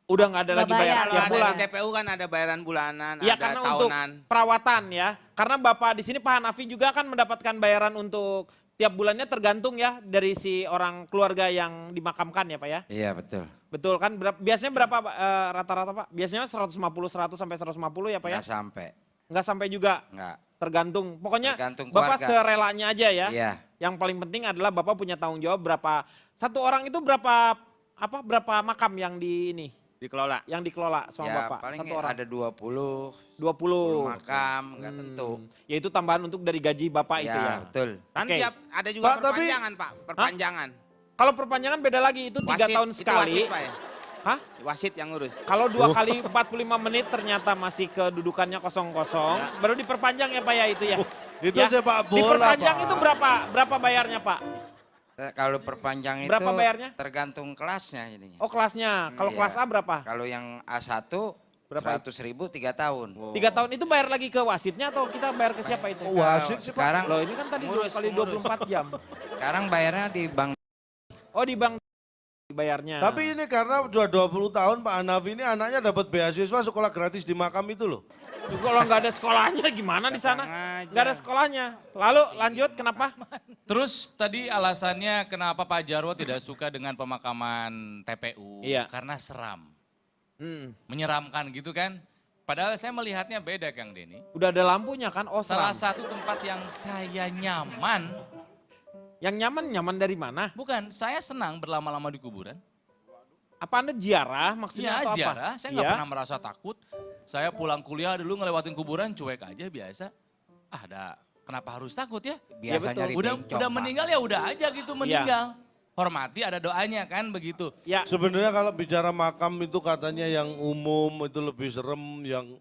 Udah nggak ada Nggak lagi bayar bayar. Kalau tiap ada bulan. di TPU kan ada bayaran bulanan, Iya ada karena untuk tahunan. perawatan ya. Karena Bapak di sini Pak Hanafi juga kan mendapatkan bayaran untuk tiap bulannya tergantung ya dari si orang keluarga yang dimakamkan ya Pak ya. Iya betul. Betul kan? Biasanya berapa rata-rata Pak? Biasanya 100 sampai 150 ya Pak ya? Nggak sampai. Nggak sampai juga. Nggak. Tergantung. Pokoknya Tergantung Bapak keluarga. serelanya aja ya. Iya. Yang paling penting adalah Bapak punya tanggung jawab berapa. Satu orang itu berapa makam yang Dikelola. yang dikelola sama Ya Bapak? paling Satu orang. ada 20 20. makam, nggak tentu. Ya itu tambahan untuk dari gaji Bapak itu ya. Betul. Kan Oke. tiap ada juga Pak, tapi- perpanjangan Pak, perpanjangan. Kalau perpanjangan beda lagi, itu 3 tahun Itu sekali. wasit Pak ya? Hah? Wasit yang ngurus. Kalau 2 kali 45 menit ternyata masih kedudukannya kosong-kosong, baru diperpanjang ya Pak ya itu ya. Itu Ya, sepak bola diperpanjang Pak. itu berapa bayarnya Pak? Kalau perpanjang Berapa itu bayarnya? tergantung kelasnya jadinya. Oh kelasnya, kalau Iya. kelas A berapa? Kalau yang A1 Berapa? 100.000 3 tahun. 3 tahun itu bayar lagi ke wasitnya atau kita bayar ke siapa itu? Wasit sih Pak. Sekarang Loh ini kan tadi Pengurus, kali pengurus. 24 jam. sekarang bayarnya di bank. Oh di bank bayarnya. Tapi ini karena sudah 20 tahun Pak Hanafi ini anaknya dapat beasiswa sekolah gratis di makam itu loh. Kalau nggak ada sekolahnya gimana di sana? Aja. Nggak ada sekolahnya. Lalu lanjut kenapa? Terus tadi alasannya kenapa Pak Jarwo tidak suka dengan pemakaman TPU? Iya. Karena seram, Hmm. menyeramkan gitu kan. Padahal saya melihatnya beda Kang Denny. Udah ada lampunya kan? Oh Salah seram. satu tempat yang saya nyaman, Yang nyaman dari mana? bukan saya senang berlama-lama di kuburan. Apa Anda ziarah maksudnya Iya atau apa? ziarah, saya nggak Iya. pernah merasa takut. Saya pulang kuliah dulu ngelewatin kuburan cuek aja biasa. Kenapa harus takut ya? Biasa betul. nyari Udah bencong, udah Pak. meninggal ya udah aja gitu meninggal. Hormati ada doanya kan begitu. Ya, Sebenarnya kalau bicara makam itu katanya yang umum itu lebih serem, yang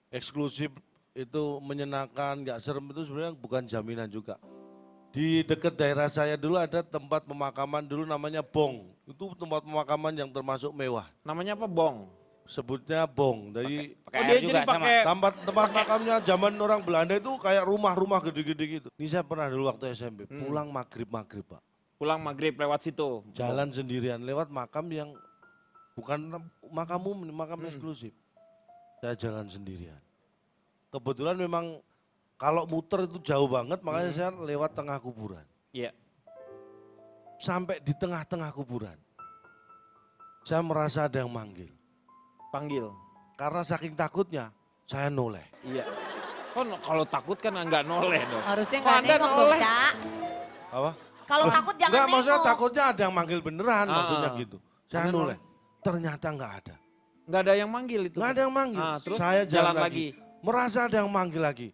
eksklusif itu menyenangkan, nggak serem itu sebenarnya bukan jaminan juga. Di dekat daerah saya dulu ada tempat pemakaman dulu namanya Bong. Itu tempat pemakaman yang termasuk mewah. namanya apa? Bong. Sebutnya Bong. Dari Pakai Oh air dia juga jadi sama. pakai tempat makamnya zaman orang Belanda itu kayak rumah-rumah gede-gede gitu. Ini saya pernah dulu waktu SMP, pulang maghrib-maghrib Pak. pulang maghrib lewat situ. Jalan sendirian lewat makam yang bukan makam umum, makam eksklusif. Saya jalan sendirian. Kebetulan memang kalau muter itu jauh banget, makanya saya lewat tengah kuburan. Iya. Sampai di tengah-tengah kuburan, saya merasa ada yang manggil. Panggil. Karena saking takutnya, saya noleh. Iya. Kalau takut kan nggak noleh dong. Harusnya Oh, nggak Anda nengok dong, noleh. Cak. Apa? Kalau takut jangan Enggak, nengok. maksudnya takutnya ada yang manggil beneran, Ah. maksudnya gitu. Saya Anda noleh. Ternyata enggak ada. Nggak ada yang manggil itu. Nggak ada yang manggil. Terus Saya jalan lagi. lagi. Merasa ada yang manggil lagi.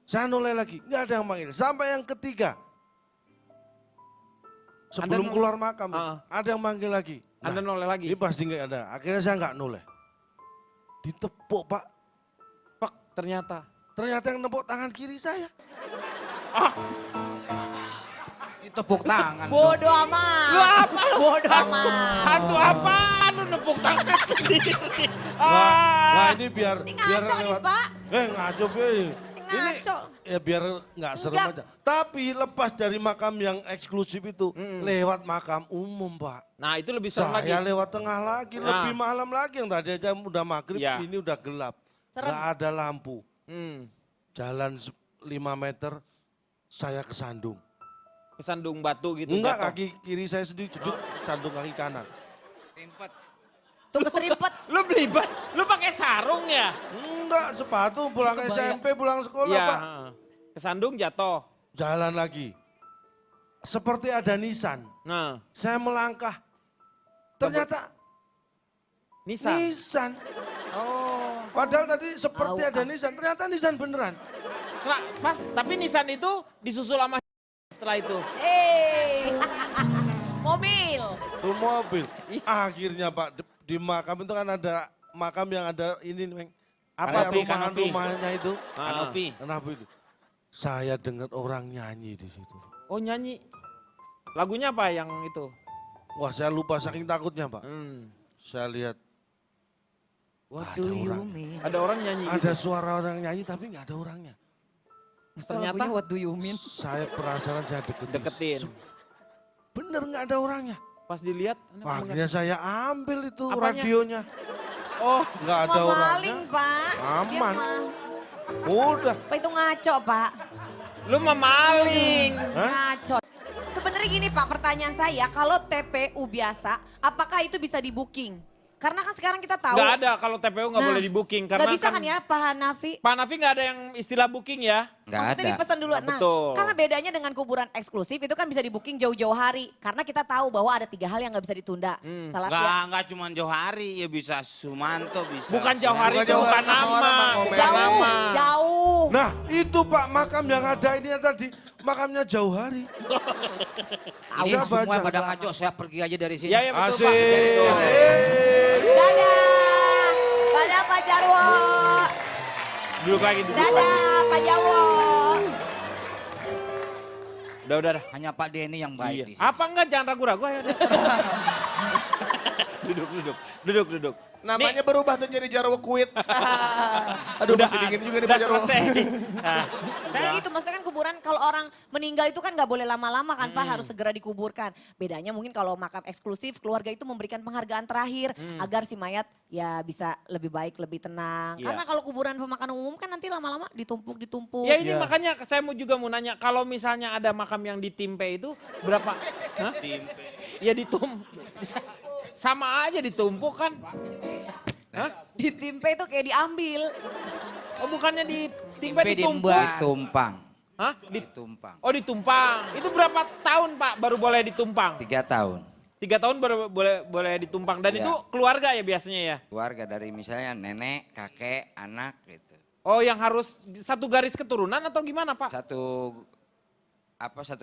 Saya noleh lagi. Nggak ada yang manggil. Sampai yang ketiga. Sebelum Anda keluar makam. Ah. Ada yang manggil lagi. Nah, Anda noleh lagi. ini pasti nggak ada. Akhirnya saya nggak noleh. Ditepuk Pak. Pak, ternyata. Ternyata yang nepuk tangan kiri saya. Tepuk tangan. Bodoh amat. Lu apa lu? Bodoh amat. Hantu apaan lu nepuk tangan sendiri? Nah ini biar Ini biar ngaco nih, lewat. Pak. Ngaco Be. Ngaco. Ya biar nggak serem Enggak. aja. Tapi lepas dari makam yang eksklusif itu, lewat makam umum Pak. Nah itu lebih serem lagi. Saya lewat tengah lagi, Nah. lebih malam lagi. Yang tadi aja udah maghrib, Ya. ini udah gelap. Serem. Nggak ada lampu. Hmm. Jalan 5 meter, saya kesandung. Kesandung batu gitu. Enggak, jatuh. kaki kiri saya sendiri jeduk, sandung kaki kanan. Tuh keserimpet. Lu belibat, lu pakai sarung ya? Enggak, sepatu pulang SMP, pulang sekolah Iya. Pak. Kesandung jatuh. Jalan lagi. Seperti ada nisan. Nah, Saya melangkah. Ternyata Nissan. nisan. Oh. Padahal tadi seperti Tahu, ada nisan. Ternyata nisan beneran. Nah, pas, tapi Nissan itu disusul sama setelah itu. Mobil. Tuh mobil. Akhirnya Pak, di makam itu kan ada makam yang ada ini, Meng. Apa Kayak tuh, kanopi? rumahnya itu. Kanopi. Kenapa itu? Saya dengar orang nyanyi di situ. Oh nyanyi. Lagunya apa yang itu? Wah saya lupa saking takutnya Pak. Saya lihat What Ada do you orang. mean? Ada orang nyanyi gitu. ada suara orang nyanyi tapi nggak ada orangnya. Ternyata Lagunya what do you mean? Saya penasaran, saya deketin. Bener nggak ada orangnya. Pas dilihat. Anda Akhirnya saya ambil itu Apanya? radionya. Oh, Nggak ada Mau orangnya. maling, Pak. Aman. Dia mah- Udah. Apa itu ngaco, Pak? lu memaling. Hah? Ngaco. Sebenarnya gini Pak, pertanyaan saya, kalau TPU biasa, apakah itu bisa di booking? Karena kan sekarang kita tahu. Nggak ada kalau TPU nggak Nah, boleh di booking. Karena nggak bisa kan ya Pak Hanafi? Pak Nafi nggak ada yang istilah booking ya. Nggak Maksudnya ada. dipesan dulu. Nah, Betul. karena bedanya dengan kuburan eksklusif itu kan bisa di booking jauh-jauh hari. Karena kita tahu bahwa ada 3 hal yang nggak bisa ditunda. Salah Enggak cuma Johari, ya bisa Sumanto, bisa. Bukan jauh hari, Bukan itu jauh bukan hari, nama. orang Bukan jauh, nama. jauh. Nah itu Pak makam yang ada ini tadi. Makamnya jauh hari. Ini Saya semua baca. pada ngaco, saya pergi aja dari sini. Ya, ya betul Asik. Pak. Dadah. Dadah Pak Jarwo. Duduk lagi, duduk lagi. Dadah Pak Jarwo. Udah. Hanya Pak Denny yang baik Iya. di sini. Apa enggak, jangan ragu-ragu, ayo deh. Duduk. Namanya berubah tuh jadi jarwo kuit. Aduh masih dingin juga nih udah Pak Jarwo. selesai. Nah, Saya gitu, maksudnya kan kuburan kalau orang meninggal itu kan nggak boleh lama-lama kan Pak, harus segera dikuburkan. Bedanya mungkin kalau makam eksklusif, keluarga itu memberikan penghargaan terakhir agar si mayat ya bisa lebih baik, lebih tenang. Iya. Karena kalau kuburan pemakaman umum kan nanti lama-lama ditumpuk. ya ini makanya saya juga mau nanya, kalau misalnya ada makam yang ditimpe itu berapa? Hah? Ya sama aja ditumpuk kan? Hah? Ditimpe itu kayak diambil. Oh bukannya ditimpe Timpe ditumpuk? diembat. Tumpang, Hah? ditumpang. Oh ditumpang. Itu berapa tahun Pak baru boleh ditumpang? 3 tahun. 3 tahun baru boleh ditumpang. Dan Iya. itu keluarga ya biasanya ya? Keluarga dari misalnya nenek, kakek, anak gitu. Oh yang harus satu garis keturunan atau gimana Pak? Satu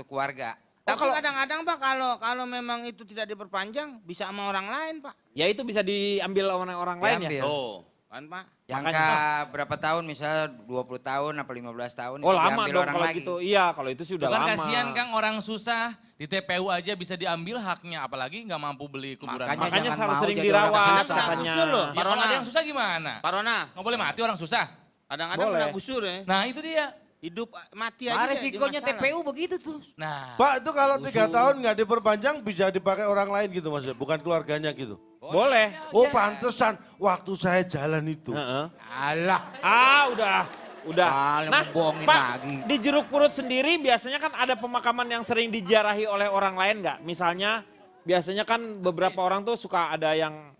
keluarga. Tapi kadang-kadang Pak kalau memang itu tidak diperpanjang bisa sama orang lain Pak. Ya itu bisa diambil orang lain ya? Diambil. Oh, kan Pak. Jangka berapa tahun misalnya 20 tahun apa 15 tahun Oh itu lama diambil dong orang kalau lagi. gitu. Iya kalau itu sih Itu udah kan lama. kasihan Kang, orang susah di TPU aja bisa diambil haknya, apalagi nggak mampu beli kuburan. Makanya jangan harus mau sering jadi orang dirawat susah. Kena katanya. gusur loh. Ya, kalau ada yang susah gimana? Pak Rona, Nggak boleh mati orang susah. kadang-kadang Boleh. kena gusur ya. Nah itu dia. Hidup mati aja. Nah, jadi resikonya masalah. TPU begitu tuh. Nah, Pak itu kalau 3 tahun nggak diperpanjang bisa dipakai orang lain gitu maksudnya, bukan keluarganya gitu. Boleh. Oh pantesan waktu saya jalan itu. Heeh. Alah. Udah. Paling Nah, ngebohongin Pak, lagi. di Jeruk Purut sendiri biasanya kan ada pemakaman yang sering diziarahi oleh orang lain nggak? Misalnya, biasanya kan beberapa orang tuh suka ada yang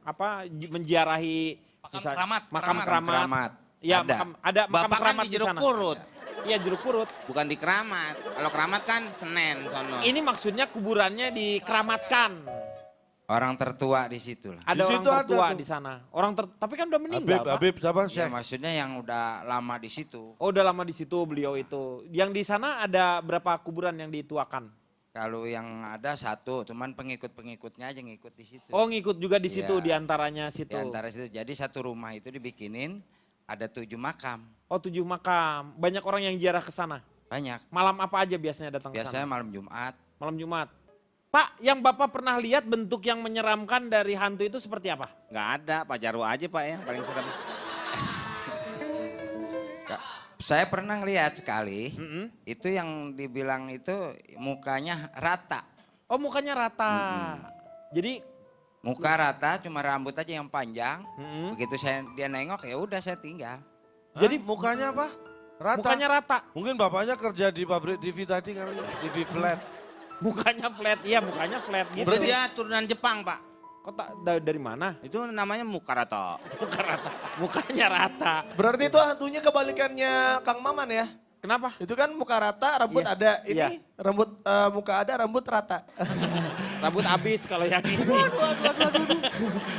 menziarahi Makam keramat, makam keramat. keramat. Keramat. Iya, Ada. ada makam Bapak kan keramat di di Jeruk sana. Purut, Iya, Jeruk Purut. bukan di Keramat. Kalau Keramat kan Senen sono. Ini maksudnya kuburannya dikeramatkan. Orang tertua di situ lah. Ada Di orang situ ada tertua tuh. di sana. Tapi kan udah meninggal, Pak. Habib siapa? Ya Syekh. maksudnya yang udah lama di situ. Oh, udah lama di situ beliau itu. Yang di sana ada berapa kuburan yang dituakan? Kalau yang ada satu, cuman pengikut-pengikutnya aja ngikut di situ. Oh, ngikut juga di situ, Iya. di antaranya situ. Di antara situ. Jadi satu rumah itu dibikinin ada 7 makam. Oh, 7 makam. Banyak orang yang ziarah ke sana. Banyak. Malam apa aja biasanya datang ke Biasanya sana? malam Jumat. Malam Jumat. Pak, yang Bapak pernah lihat bentuk yang menyeramkan dari hantu itu seperti apa? Nggak ada, Pak Jarwo aja Pak ya, paling serem. Saya pernah ngeliat sekali, Mm-mm. itu yang dibilang itu mukanya rata. Oh, mukanya rata. Jadi, Muka rata, cuma rambut aja yang panjang. mm-mm. Begitu dia nengok, ya udah saya tinggal. Jadi mukanya apa? Rata. Mukanya rata. Mungkin bapaknya kerja di pabrik TV tadi kali, TV flat. Mukanya flat, iya mukanya flat gitu. Berarti dia turunan Jepang Pak. Kok dari mana? Itu namanya Mukarato. Muka rata. Mukanya rata. Berarti itu hantunya kebalikannya Kang Maman ya? Kenapa? Itu kan muka rata, rambut Iya. ada. Iya. Ini rambut muka ada, rambut rata. Rambut habis kalau yang ini.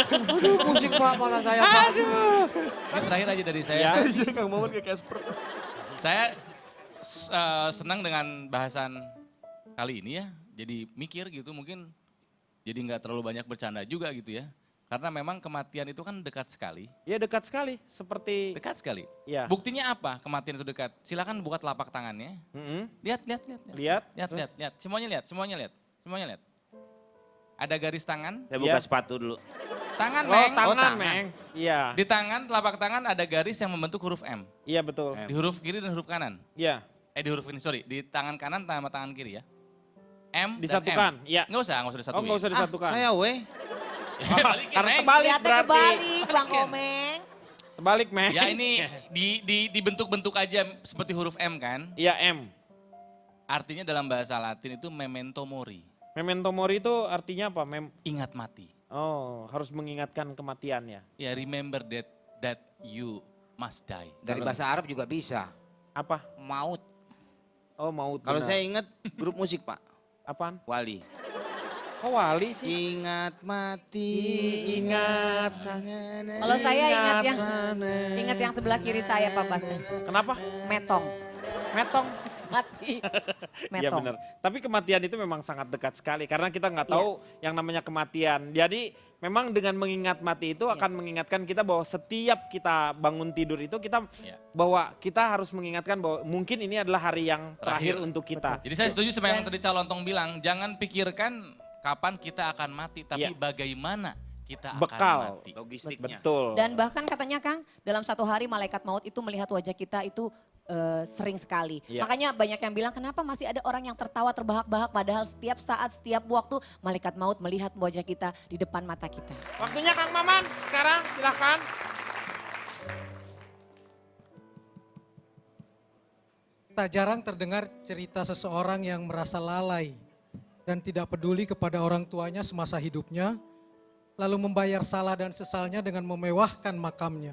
Aduh pusing Pak malah saya Pak. ini terakhir aja dari saya. Ya. Iya Kang Maman kayak Casper. Saya senang dengan bahasan kali ini ya. Jadi mikir gitu mungkin jadi nggak terlalu banyak bercanda juga gitu ya. Karena memang kematian itu kan dekat sekali. Ya dekat sekali, seperti Dekat sekali. ya. Buktinya apa kematian itu dekat? Silakan buka telapak tangannya. Mm-mm. Lihat. Lihat. Lihat. Semuanya lihat. Ada garis tangan. Saya buka Iya. sepatu dulu. Tangan, Oh, Meng. tangan, tangan. Meng. Iya. Di tangan, telapak tangan ada garis yang membentuk huruf M. Iya betul. Di huruf kiri dan huruf kanan. Iya. Di huruf ini, sorry. Di tangan kanan sama tangan kiri ya. M Disatukan, dan M. iya. Nggak usah Oh disatuin. nggak usah disatukan. Saya weh. Balikin, Karena Meng. kebalik Lihatnya berarti. kebalik Bang Balikin. Komeng. Kebalik, Meng. Ya ini dibentuk-bentuk aja seperti huruf M kan. Iya M. Artinya dalam bahasa Latin itu memento mori. Memento mori itu artinya apa? Ingat mati. Oh, harus mengingatkan kematian ya. Ya remember that you must die. Dari bahasa Arab juga bisa. Apa? Maut. Oh maut. Kalau benar. saya ingat grup musik Pak, Apaan? Wali. Kok wali sih? Ingat mati, Ingat. Kalau saya ingat yang sebelah kiri saya Pak Bas. Kenapa? Metong. Metong. mati. Iya Metong. benar. Tapi kematian itu memang sangat dekat sekali karena kita nggak tahu yang namanya kematian. Jadi memang dengan mengingat mati itu akan mengingatkan kita bahwa setiap kita bangun tidur itu kita bahwa kita harus mengingatkan bahwa mungkin ini adalah hari yang terakhir untuk kita. Jadi saya setuju sama yang tadi Calontong bilang, jangan pikirkan kapan kita akan mati, tapi bagaimana kita akan Bekal. mati. Logistiknya. Betul. Dan bahkan katanya Kang, dalam satu hari malaikat maut itu melihat wajah kita itu sering sekali. Iya. Makanya banyak yang bilang kenapa masih ada orang yang tertawa terbahak-bahak padahal setiap saat, setiap waktu malaikat maut melihat wajah kita di depan mata kita. Waktunya Kang Maman, sekarang silahkan. Tak jarang terdengar cerita seseorang yang merasa lalai dan tidak peduli kepada orang tuanya semasa hidupnya, lalu membayar salah dan sesalnya dengan memewahkan makamnya.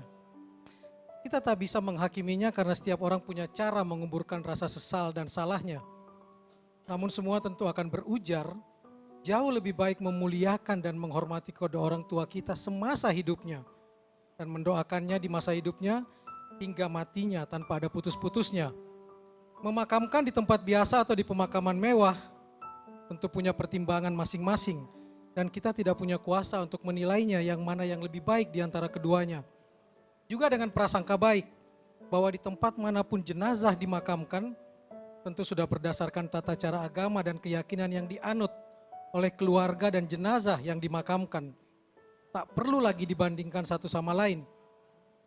Kita tak bisa menghakiminya karena setiap orang punya cara menguburkan rasa sesal dan salahnya. Namun semua tentu akan berujar, jauh lebih baik memuliakan dan menghormati kedua orang tua kita semasa hidupnya dan mendoakannya di masa hidupnya hingga matinya tanpa ada putus-putusnya. Memakamkan di tempat biasa atau di pemakaman mewah tentu punya pertimbangan masing-masing dan kita tidak punya kuasa untuk menilainya yang mana yang lebih baik di antara keduanya. Juga dengan prasangka baik bahwa di tempat manapun jenazah dimakamkan tentu sudah berdasarkan tata cara agama dan keyakinan yang dianut oleh keluarga dan jenazah yang dimakamkan. Tak perlu lagi dibandingkan satu sama lain.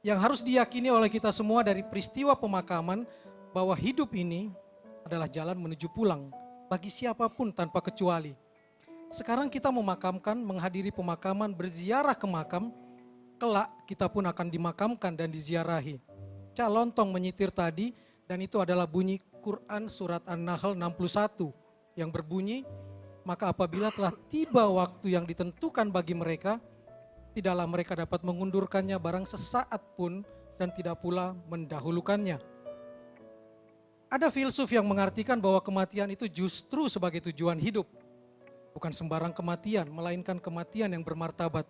Yang harus diyakini oleh kita semua dari peristiwa pemakaman bahwa hidup ini adalah jalan menuju pulang bagi siapapun tanpa kecuali. Sekarang kita memakamkan, menghadiri pemakaman, berziarah ke makam, kelak kita pun akan dimakamkan dan diziarahi. Calontong menyitir tadi dan itu adalah bunyi Quran surat An-Nahl 61 yang berbunyi, maka apabila telah tiba waktu yang ditentukan bagi mereka, tidaklah mereka dapat mengundurkannya barang sesaat pun dan tidak pula mendahulukannya. Ada filsuf yang mengartikan bahwa kematian itu justru sebagai tujuan hidup. Bukan sembarang kematian, melainkan kematian yang bermartabat.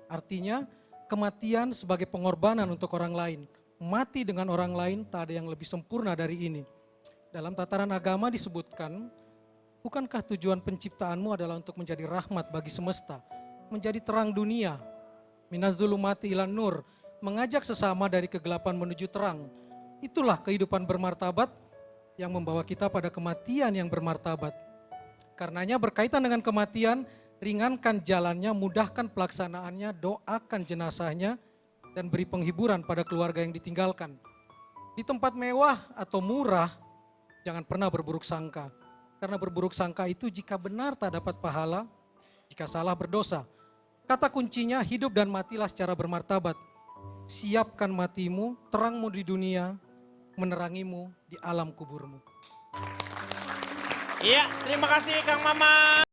Artinya kematian sebagai pengorbanan untuk orang lain. Mati dengan orang lain tak ada yang lebih sempurna dari ini. Dalam tataran agama disebutkan, bukankah tujuan penciptaanmu adalah untuk menjadi rahmat bagi semesta, menjadi terang dunia, minaz-zulumati ilan nur, mengajak sesama dari kegelapan menuju terang. Itulah kehidupan bermartabat yang membawa kita pada kematian yang bermartabat. Karenanya berkaitan dengan kematian, ringankan jalannya, mudahkan pelaksanaannya, doakan jenazahnya, dan beri penghiburan pada keluarga yang ditinggalkan. Di tempat mewah atau murah, jangan pernah berburuk sangka. Karena berburuk sangka itu jika benar tak dapat pahala, jika salah berdosa. Kata kuncinya hidup dan matilah secara bermartabat. Siapkan matimu, terangmu di dunia, menerangimu di alam kuburmu. Iya, terima kasih Kang Maman.